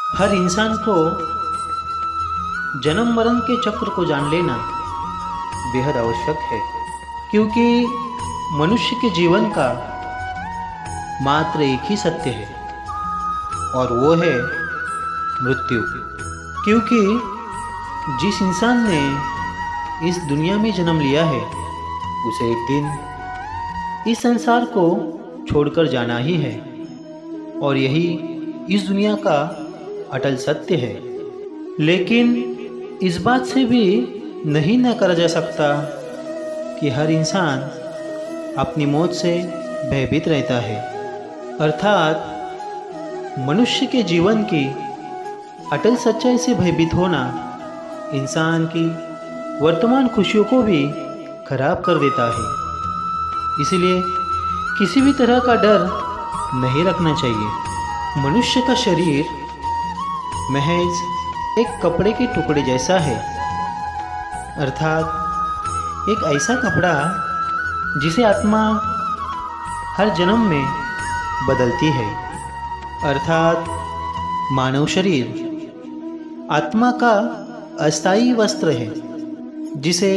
हर इंसान को जन्म मरण के चक्र को जान लेना बेहद आवश्यक है, क्योंकि मनुष्य के जीवन का मात्र एक ही सत्य है और वो है मृत्यु। क्योंकि जिस इंसान ने इस दुनिया में जन्म लिया है उसे एक दिन इस संसार को छोड़कर जाना ही है, और यही इस दुनिया का अटल सत्य है। लेकिन इस बात से भी नहीं न करा जा सकता कि हर इंसान अपनी मौत से भयभीत रहता है। अर्थात मनुष्य के जीवन की अटल सच्चाई से भयभीत होना इंसान की वर्तमान खुशियों को भी खराब कर देता है। इसलिए किसी भी तरह का डर नहीं रखना चाहिए। मनुष्य का शरीर महज एक कपड़े के टुकड़े जैसा है, अर्थात एक ऐसा कपड़ा जिसे आत्मा हर जन्म में बदलती है। अर्थात मानव शरीर आत्मा का अस्थायी वस्त्र है जिसे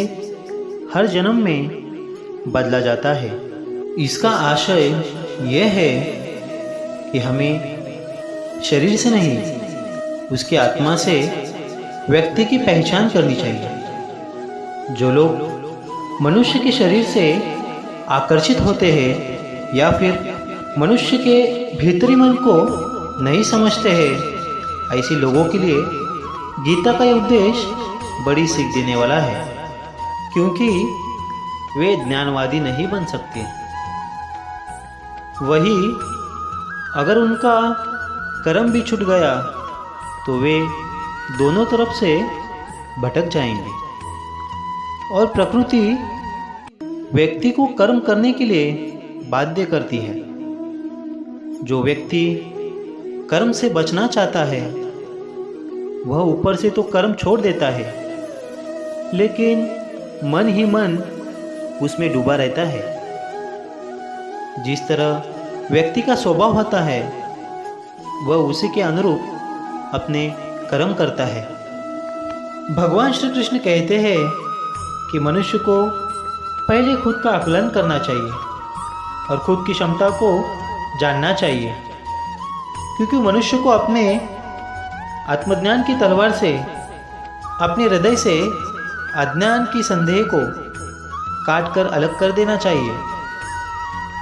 हर जन्म में बदला जाता है। इसका आशय यह है कि हमें शरीर से नहीं, उसकी आत्मा से व्यक्ति की पहचान करनी चाहिए। जो लोग मनुष्य के शरीर से आकर्षित होते हैं या फिर मनुष्य के भीतरी मन को नहीं समझते हैं, ऐसे लोगों के लिए गीता का यह उपदेश बड़ी सीख देने वाला है, क्योंकि वे ज्ञानवादी नहीं बन सकते। वही अगर उनका कर्म भी छूट गया तो वे दोनों तरफ से भटक जाएंगे, और प्रकृति व्यक्ति को कर्म करने के लिए बाध्य करती है। जो व्यक्ति कर्म से बचना चाहता है वह ऊपर से तो कर्म छोड़ देता है, लेकिन मन ही मन उसमें डूबा रहता है। जिस तरह व्यक्ति का स्वभाव होता है वह उसी के अनुरूप अपने कर्म करता है। भगवान श्री कृष्ण कहते हैं कि मनुष्य को पहले खुद का आकलन करना चाहिए और खुद की क्षमता को जानना चाहिए, क्योंकि मनुष्य को अपने आत्मज्ञान की तलवार से, अपने हृदय से अज्ञान की संदेह को काट कर अलग कर देना चाहिए।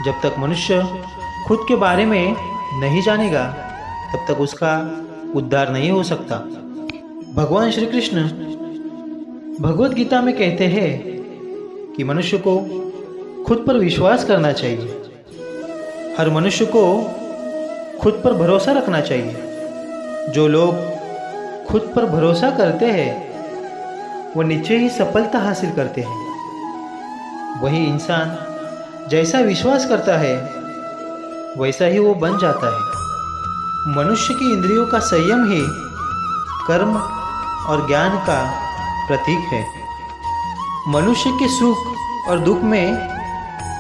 जब तक मनुष्य खुद के बारे में नहीं जानेगा तब तक उसका उद्धार नहीं हो सकता। भगवान श्री कृष्ण भगवत गीता में कहते हैं कि मनुष्य को खुद पर विश्वास करना चाहिए। हर मनुष्य को खुद पर भरोसा रखना चाहिए। जो लोग खुद पर भरोसा करते हैं वो निश्चय ही सफलता हासिल करते हैं। वही इंसान जैसा विश्वास करता है वैसा ही वो बन जाता है। मनुष्य की इंद्रियों का संयम ही कर्म और ज्ञान का प्रतीक है। मनुष्य के सुख और दुख में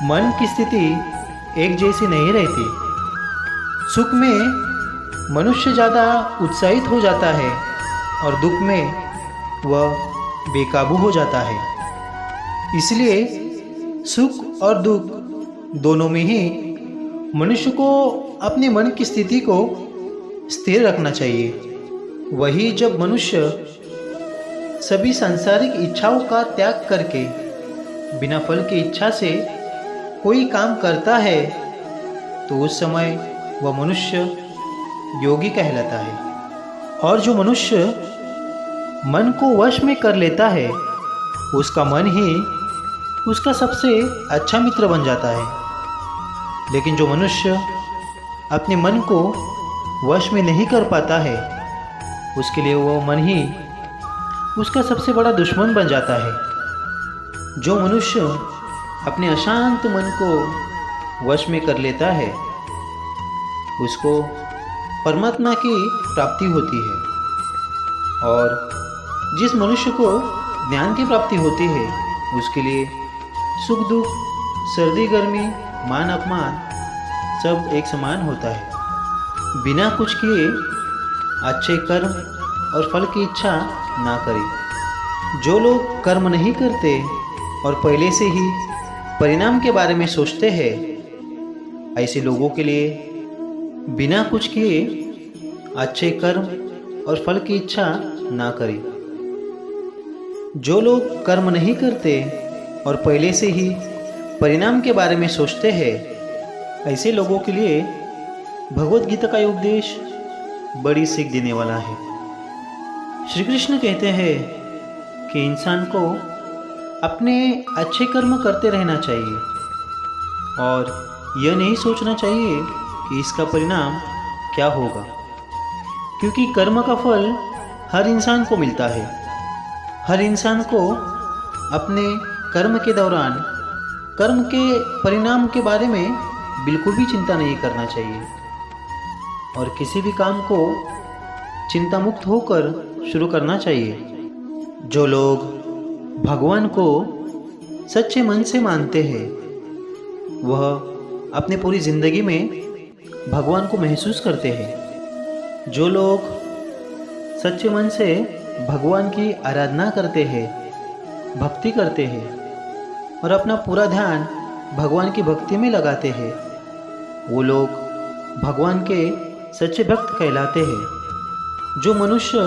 मन की स्थिति एक जैसी नहीं रहती। सुख में मनुष्य ज़्यादा उत्साहित हो जाता है और दुख में वह बेकाबू हो जाता है। इसलिए सुख और दुख दोनों में ही मनुष्य को अपने मन की स्थिति को स्थिर रखना चाहिए। वही जब मनुष्य सभी सांसारिक इच्छाओं का त्याग करके बिना फल की इच्छा से कोई काम करता है तो उस समय वह मनुष्य योगी कहलाता है। और जो मनुष्य मन को वश में कर लेता है उसका मन ही उसका सबसे अच्छा मित्र बन जाता है। लेकिन जो मनुष्य अपने मन को वश में नहीं कर पाता है उसके लिए वो मन ही उसका सबसे बड़ा दुश्मन बन जाता है। जो मनुष्य अपने अशांत मन को वश में कर लेता है उसको परमात्मा की प्राप्ति होती है, और जिस मनुष्य को ज्ञान की प्राप्ति होती है उसके लिए सुख दुख, सर्दी गर्मी, मान अपमान सब एक समान होता है। बिना कुछ किए अच्छे कर्म और फल की इच्छा ना करें। जो लोग कर्म नहीं करते और पहले से ही परिणाम के बारे में सोचते हैं, ऐसे लोगों के लिए बिना कुछ किए अच्छे कर्म और फल की इच्छा ना करें। जो लोग कर्म नहीं करते और पहले से ही परिणाम के बारे में सोचते हैं, ऐसे लोगों के लिए भगवत गीता का उपदेश बड़ी सीख देने वाला है। श्री कृष्ण कहते हैं कि इंसान को अपने अच्छे कर्म करते रहना चाहिए और यह नहीं सोचना चाहिए कि इसका परिणाम क्या होगा, क्योंकि कर्म का फल हर इंसान को मिलता है। हर इंसान को अपने कर्म के दौरान कर्म के परिणाम के बारे में बिल्कुल भी चिंता नहीं करना चाहिए और किसी भी काम को चिंता मुक्त होकर शुरू करना चाहिए। जो लोग भगवान को सच्चे मन से मानते हैं, वह अपने पूरी जिंदगी में भगवान को महसूस करते हैं। जो लोग सच्चे मन से भगवान की आराधना करते हैं, भक्ति करते हैं और अपना पूरा ध्यान भगवान की भक्ति में लगाते हैं, वो लोग भगवान के सच्चे भक्त कहलाते हैं। जो मनुष्य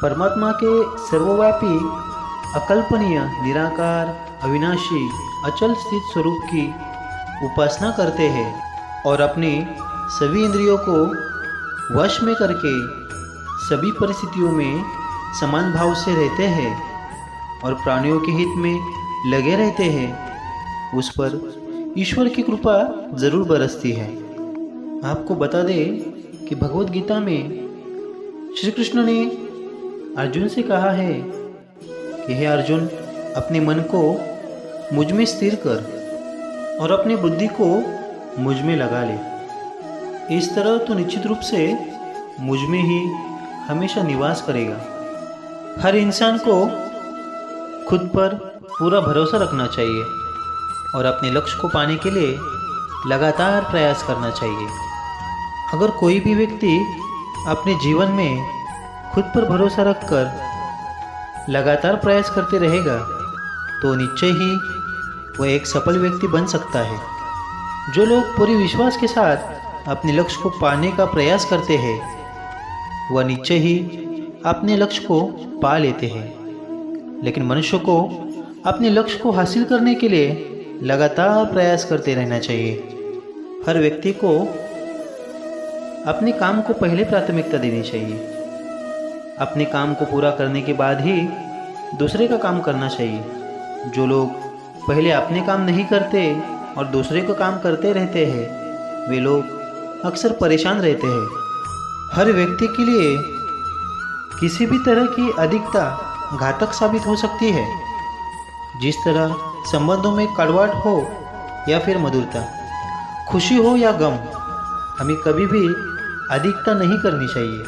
परमात्मा के सर्वव्यापी, अकल्पनीय, निराकार, अविनाशी, अचल स्थित स्वरूप की उपासना करते हैं और अपनी सभी इंद्रियों को वश में करके सभी परिस्थितियों में समान भाव से रहते हैं और प्राणियों के हित में लगे रहते हैं, उस पर ईश्वर की कृपा जरूर बरसती है। आपको बता दें कि भगवत गीता में श्री कृष्ण ने अर्जुन से कहा है कि हे अर्जुन, अपने मन को मुझ में स्थिर कर और अपनी बुद्धि को मुझ में लगा ले। इस तरह तो निश्चित रूप से मुझ में ही हमेशा निवास करेगा। हर इंसान को खुद पर पूरा भरोसा रखना चाहिए और अपने लक्ष्य को पाने के लिए लगातार प्रयास करना चाहिए। अगर कोई भी व्यक्ति अपने जीवन में खुद पर भरोसा रखकर लगातार प्रयास करते रहेगा तो निश्चय ही वह एक सफल व्यक्ति बन सकता है। जो लोग पूरे विश्वास के साथ अपने लक्ष्य को पाने का प्रयास करते हैं, वह निश्चय ही अपने लक्ष्य को पा लेते हैं। लेकिन मनुष्य को अपने लक्ष्य को हासिल करने के लिए लगातार प्रयास करते रहना चाहिए। हर व्यक्ति को अपने काम को पहले प्राथमिकता देनी चाहिए। अपने काम को पूरा करने के बाद ही दूसरे का काम करना चाहिए। जो लोग पहले अपने काम नहीं करते और दूसरे का काम करते रहते हैं, वे लोग अक्सर परेशान रहते हैं। हर व्यक्ति के लिए किसी भी तरह की अधिकता घातक साबित हो सकती है। जिस तरह संबंधों में कड़वाहट हो या फिर मधुरता, खुशी हो या गम, हमें कभी भी अधिकता नहीं करनी चाहिए।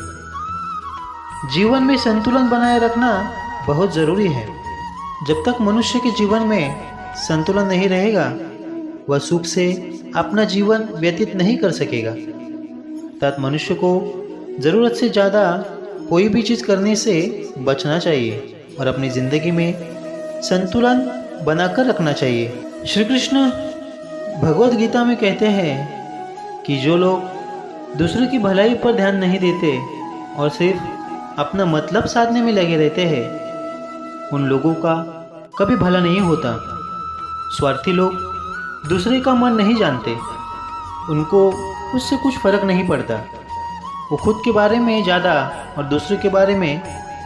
जीवन में संतुलन बनाए रखना बहुत ज़रूरी है। जब तक मनुष्य के जीवन में संतुलन नहीं रहेगा, वह सुख से अपना जीवन व्यतीत नहीं कर सकेगा। अर्थात मनुष्य को ज़रूरत से ज़्यादा कोई भी चीज़ करने से बचना चाहिए और अपनी ज़िंदगी में संतुलन बनाकर रखना चाहिए। श्री कृष्ण भगवत गीता में कहते हैं कि जो लोग दूसरे की भलाई पर ध्यान नहीं देते और सिर्फ अपना मतलब साधने में लगे रहते हैं, उन लोगों का कभी भला नहीं होता। स्वार्थी लोग दूसरे का मन नहीं जानते, उनको उससे कुछ फर्क नहीं पड़ता। वो खुद के बारे में ज़्यादा और दूसरे के बारे में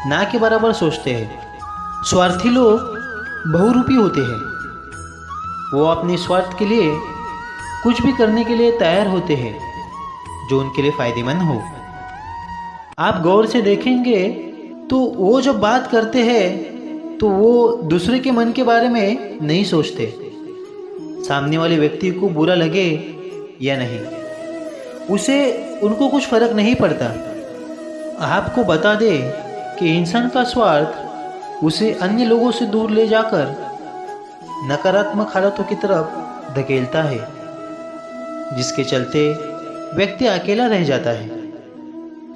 ना के बराबर सोचते हैं। स्वार्थी लोग बहुरूपी होते हैं। वो अपने स्वार्थ के लिए कुछ भी करने के लिए तैयार होते हैं जो उनके लिए फ़ायदेमंद हो। आप गौर से देखेंगे तो वो जब बात करते हैं तो वो दूसरे के मन के बारे में नहीं सोचते, सामने वाले व्यक्ति को बुरा लगे या नहीं, उसे उनको कुछ फर्क नहीं पड़ता। आपको बता दे कि इंसान का स्वार्थ उसे अन्य लोगों से दूर ले जाकर नकारात्मक हालतों की तरफ धकेलता है, जिसके चलते व्यक्ति अकेला रह जाता है।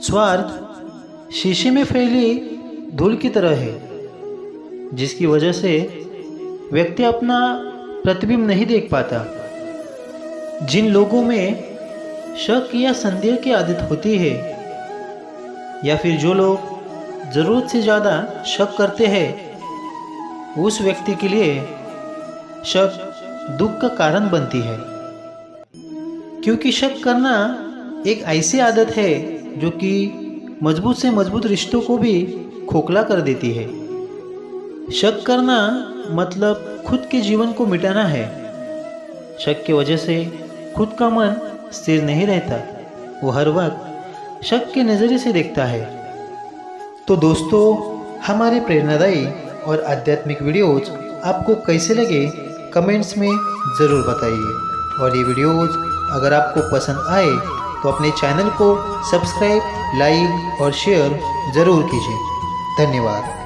स्वार्थ शीशे में फैली धूल की तरह है, जिसकी वजह से व्यक्ति अपना प्रतिबिंब नहीं देख पाता। जिन लोगों में शक या संदेह की आदत होती है, या फिर जो लोग ज़रूरत से ज़्यादा शक करते हैं, उस व्यक्ति के लिए शक दुख का कारण बनती है। क्योंकि शक करना एक ऐसी आदत है जो कि मजबूत से मजबूत रिश्तों को भी खोखला कर देती है। शक करना मतलब खुद के जीवन को मिटाना है। शक की वजह से खुद का मन स्थिर नहीं रहता, वो हर वक्त शक के नज़रिए से देखता है। तो दोस्तों, हमारे प्रेरणादायी और आध्यात्मिक वीडियोज़ आपको कैसे लगे कमेंट्स में ज़रूर बताइए। और ये वीडियोज़ अगर आपको पसंद आए तो अपने चैनल को सब्सक्राइब, लाइक और शेयर ज़रूर कीजिए। धन्यवाद।